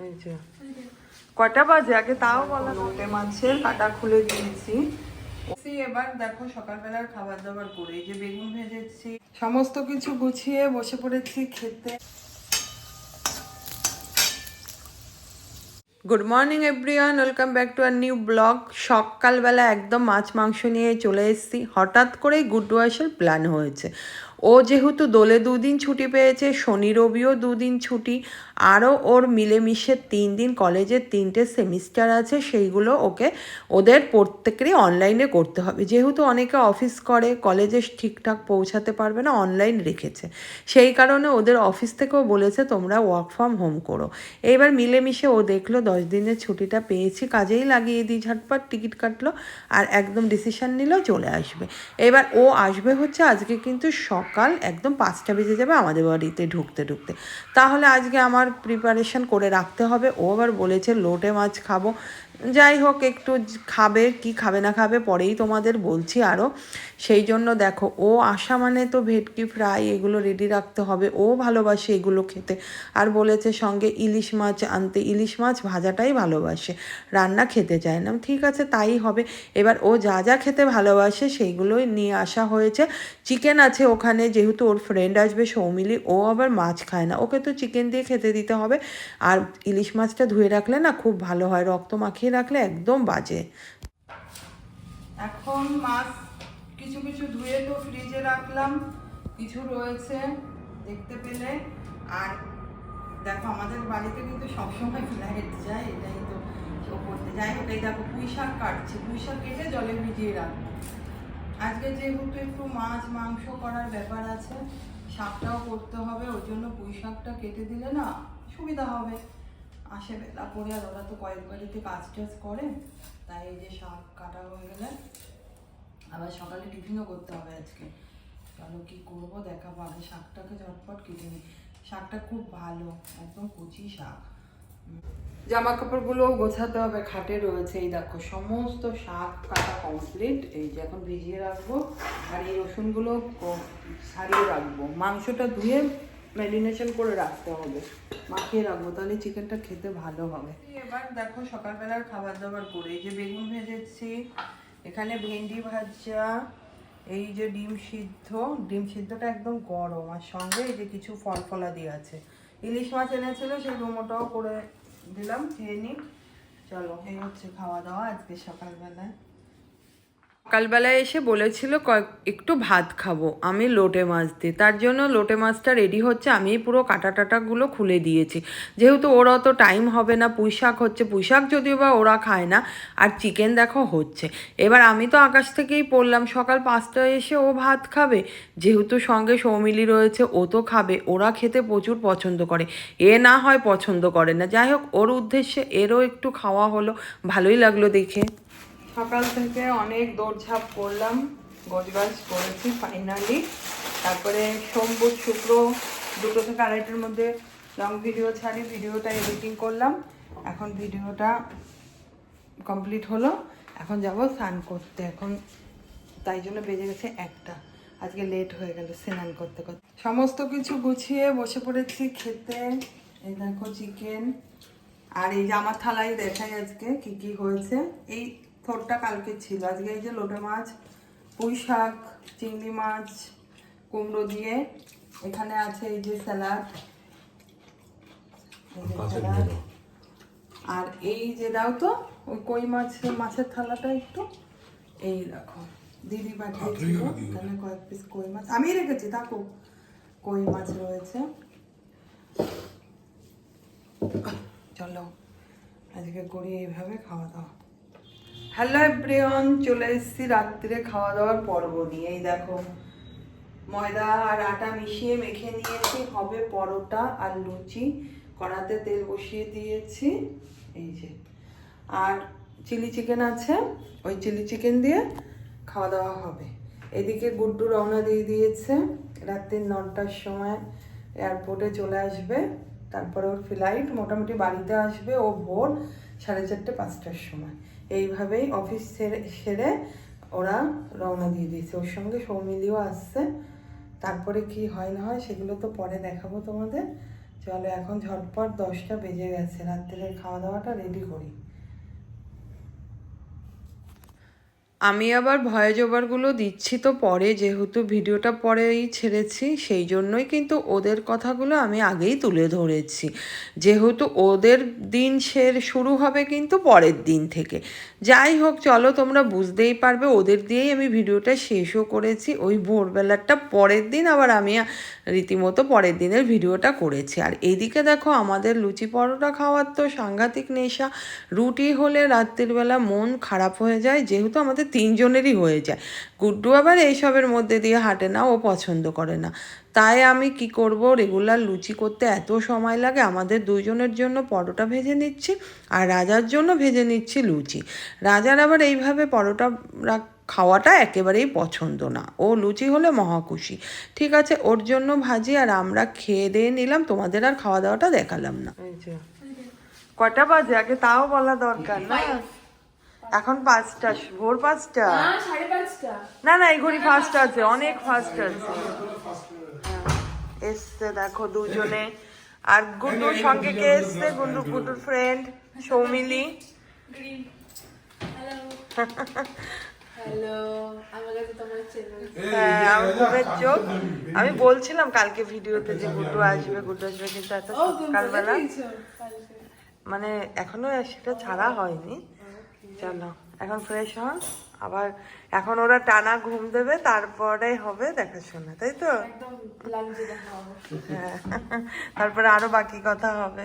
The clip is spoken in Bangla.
এই যে কটা বাজে আগে তাও বলো। লোটে মাছের কাটা খুলে দিয়েছি। এবার দেখো সকালবেলার খাবার দাবার করে এই যে বেগুন ভেজেছি, সমস্ত কিছু গুছিয়ে বসে পড়েছি খেতে। Good morning everyone, welcome back to our new blog. সকালবেলা একদম মাছ মাংস নিয়ে চলে এসেছি। হঠাৎ করেই গুড্ডু আসার প্ল্যান হয়েছে। ও যেহেতু দোলে 2 দিন ছুটি পেয়েছে, শনি রবিও 2 দিন ছুটি, আরও ওর মিলেমিশে 3 দিন কলেজের 3টে সেমিস্টার আছে, সেইগুলো ওদের প্রত্যেকেরই অনলাইনে করতে হবে। যেহেতু অনেকে অফিস করে, কলেজে ঠিকঠাক পৌঁছাতে পারবে না, অনলাইন রেখেছে। সেই কারণে ওদের অফিস থেকেও বলেছে তোমরা ওয়ার্ক ফ্রম হোম করো। এইবার মিলেমিশে ও দেখলো 10 দিনের ছুটিটা পেয়েছি, কাজেই লাগিয়ে দিই, ঝটপট টিকিট কাটলো আর একদম ডিসিশন নিল চলে আসবে। এবার ও আসবে হচ্ছে আজকে, কিন্তু সকাল একদম 5টা বেজে যাবে আমাদের বাড়িতে ঢুকতে ঢুকতে। তাহলে আজকে আমার প্রিপারেশন করে রাখতে হবে। ও আবার বলেছে লোটে মাছ খাবো। যাই হোক, একটু খাবে কি খাবে না খাবে পরেই তোমাদের বলছি আরও। সেই জন্য দেখো, ও আসা মানে তো ভেটকি ফ্রাই এগুলো রেডি রাখতে হবে, ও ভালোবাসে এগুলো খেতে। আর বলেছে সঙ্গে ইলিশ মাছ আনতে, ইলিশ মাছ ভাজাটাই ভালোবাসে, রান্না খেতে চায় না। ঠিক আছে, তাই হবে। এবার ও যা যা খেতে ভালোবাসে সেইগুলোই নিয়ে আসা হয়েছে। চিকেন আছে ওখানে, যেহেতু ওর ফ্রেন্ড আসবে সৌমিলি, ও আবার মাছ খায় না, ওকে তো চিকেন দিয়ে খেতে দিতে হবে। আর ইলিশ মাছটা ধুয়ে রাখলে না খুব ভালো হয়, রক্ত মাখিয়ে রাখলে একদম বাজে। এখন মাছ কিছু কিছু ধুয়ে তো ফ্রিজে রাখলাম, কিছু রয়েছে দেখতে পেলে। আর দেখো আমাদের বাড়িতে কিন্তু সবসময় ফ্লাইট যায়, এটাই তো করতে যাই হোক। এই দেখো পুঁই শাক কাটছি, পুঁই শাক কেটে জলে ভিজিয়ে রাখবো। আজকে যেহেতু একটু মাছ মাংস করার ব্যাপার আছে, শাকটাও করতে হবে, ওই জন্য পুঁই শাকটা কেটে দিলে না সুবিধা হবে। আসে বেলা করে, আর ওরা তো কয়েক বাড়িতে কাজ টাজ করে, তাই এই যে শাক কাটা হয়ে গেলে আবার সকালে টিফিনও করতে হবে আজকে। চলো কী করবো দেখাবো, আগে শাকটাকে ঝটপট কেটে নিই। শাকটা খুব ভালো, একদম কচি শাক। জামা কাপড়গুলো গোছাতে হবে, খাটে রয়েছে। এই দেখো সমস্ত শাক কাটা কমপ্লিট, এই যে এখন ভিজিয়ে রাখবো। আর এই রসুনগুলো ছাড়িয়ে রাখবো, মাংসটা ধুয়ে ম্যারিনেশন করে রাখতে হবে, মাখিয়ে রাখবো, তাহলে চিকেনটা খেতে ভালো হবে। এবার দেখো সকালবেলার খাবার দাবার করে এই যে বেগুন ভেজেছি, এখানে ভেন্ডি ভাজা, এই যে ডিম সিদ্ধ, ডিম সিদ্ধটা একদম গরম, আর সঙ্গে এই যে কিছু ফল ফলাদি আছে। ইলিশ মাছ এনেছিল, সেই ডোমোটাও করে দিলাম, খেয়ে নিই। চলো, এই হচ্ছে খাওয়া দাওয়া আজকে সকালবেলায়। সকালবেলায় এসে বলেছিল একটু ভাত খাবো, আমি লোটে মাছ দিই, তার জন্য লোটে মাছটা রেডি হচ্ছে। আমি পুরো কাটা টাটাগুলো খুলে দিয়েছি, যেহেতু ওরা অত টাইম হবে না। পুঁই শাক হচ্ছে, পুঁই শাক যদিও বা ওরা খায় না, আর চিকেন দেখো হচ্ছে। এবার আমি তো আকাশ থেকেই পড়লাম, সকাল 5টায় এসে ও ভাত খাবে, যেহেতু সঙ্গে সৌমিলি রয়েছে ও তো খাবে, ওরা খেতে প্রচুর পছন্দ করে, এ না হয় পছন্দ করে না। যাই হোক, ওর উদ্দেশ্যে এরও একটু খাওয়া হলো, ভালোই লাগলো দেখে। সকাল থেকে অনেক দৌড়ঝাঁপ করলাম, গোছগাছ করেছি ফাইনালি। তারপরে সোম বুধ শুক্র 2টো থেকে 2:30টার মধ্যে লং ভিডিও ছাড়ি, ভিডিওটা এডিটিং করলাম। এখন ভিডিওটা কমপ্লিট হলো, এখন যাব স্নান করতে। এখন তাই জন্য বেজে গেছে 1টা, আজকে লেট হয়ে গেল স্নান করতে করতে। সমস্ত কিছু গুছিয়ে বসে পড়েছি খেতে। এই দেখো চিকেন, আর এই যে আমার থালায় দেখাই আজকে কি কি হয়েছে। এই থোরটা কালকে ছিল, আজকে এই যে লোটে মাছ, পুঁই শাক, চিংড়ি মাছ, কুমড়ো দিয়ে, এখানে আছে এই যে স্যালাড, আর এই যে দাও তো ওই কই মাছের থালাটা একটু, এই দেখো দিদি পাঠিয়েছিল, এখানে কয়েক পিস কই মাছ আমি রেখেছি, থাকো কই মাছ রয়েছে। চলো আজকে করি এইভাবে খাওয়া দাওয়া। হ্যালো এভরিওয়ান, চলে এসেছি রাত্রিরে খাওয়া দাওয়ার পর্ব নিয়ে। এই দেখো ময়দা আর আটা মিশিয়ে মেখে নিয়েছি, হবে পরোটা আর লুচি। কড়াতে তেল বসিয়ে দিয়েছি, এই যে। আর চিলি চিকেন আছে, ওই চিলি চিকেন দিয়ে খাওয়া দাওয়া হবে। এদিকে গুড্ডু রওনা দিয়ে দিয়েছে, রাত্রি 9টার সময় এয়ারপোর্টে চলে আসবে। তারপরে ওর ফ্লাইট, মোটামুটি বাড়িতে আসবে ও ভোর 4:30 5টার সময়। এইভাবেই অফিস সেরে ওরা রওনা দিয়ে দিয়েছে, ওর সঙ্গে সৌমিলিও আসছে। তারপরে কি হয় না হয় সেগুলো তো পরে দেখাবো তোমাদের। চলো এখন ঝটপট 10টা বেজে গেছে, রাত্রের খাওয়া দাওয়াটা রেডি করি। আমি আবার ভয়েস ওভারগুলো দিচ্ছি তো পরে, যেহেতু ভিডিওটা পরেই ছেড়েছি সেই জন্যই কিন্তু ওদের কথাগুলো আমি আগেই তুলে ধরেছি, যেহেতু ওদের দিন শুরু হবে কিন্তু পরের দিন থেকে। যাই হোক চলো, তোমরা বুঝতেই পারবে, ওদের দিয়েই আমি ভিডিওটা শেষও করেছি। ওই ভোরবেলাটা পরের দিন আবার আমি রীতিমতো পরের দিনের ভিডিওটা করেছি। আর এইদিকে দেখো আমাদের লুচি পরোটা খাওয়ার তো সাংঘাতিক নেশা। রুটি হলে রাত্রিবেলা মন খারাপ হয়ে যায়, যেহেতু আমাদের 3 জনেরই হয়ে যায়। গুড্ডু আবার এইসবের মধ্যে দিয়ে হাঁটে না, ও পছন্দ করে না। তাই আমি কি করব, রেগুলার লুচি করতে এত সময় লাগে, আমাদের 2 জনের জন্য পরোটা ভেজে নিচ্ছি আর রাজার জন্য ভেজে নিচ্ছি লুচি। রাজার আবার এইভাবে পরোটা খাওয়াটা একেবারেই পছন্দ না, ও লুচি হলে মহাখুশি। ঠিক আছে, ওর জন্য ভাজি আর আমরা খেয়ে দিয়ে নিলাম, তোমাদের আর খাওয়া দাওয়াটা দেখালাম না। কটা বাজে আগে তাও বলা দরকার না? এখন 5টা, ভোর 5টা না, না এই ঘড়ি ফাস্ট আছে, অনেক ফাস্ট আছে। এসছে দেখো 2 জনে, আর গুড্ডুর সঙ্গে কে এসছে? গুড্ডুর ফ্রেন্ড সৌমিলি। হ্যাঁ, আমার ঘুমের চোখ। আমি বলছিলাম কালকে ভিডিওতে যে গুড্ডু আসবে, কিন্তু এত সকালবেলা মানে এখনো সেটা ছাড়া হয়নি। চলো এখন ফ্রেশ হন, আবার এখন ওরা টানা ঘুম দেবে, তারপরে হবে দেখাশোনা, তাই তো? হ্যাঁ, তারপরে আরো বাকি কথা হবে।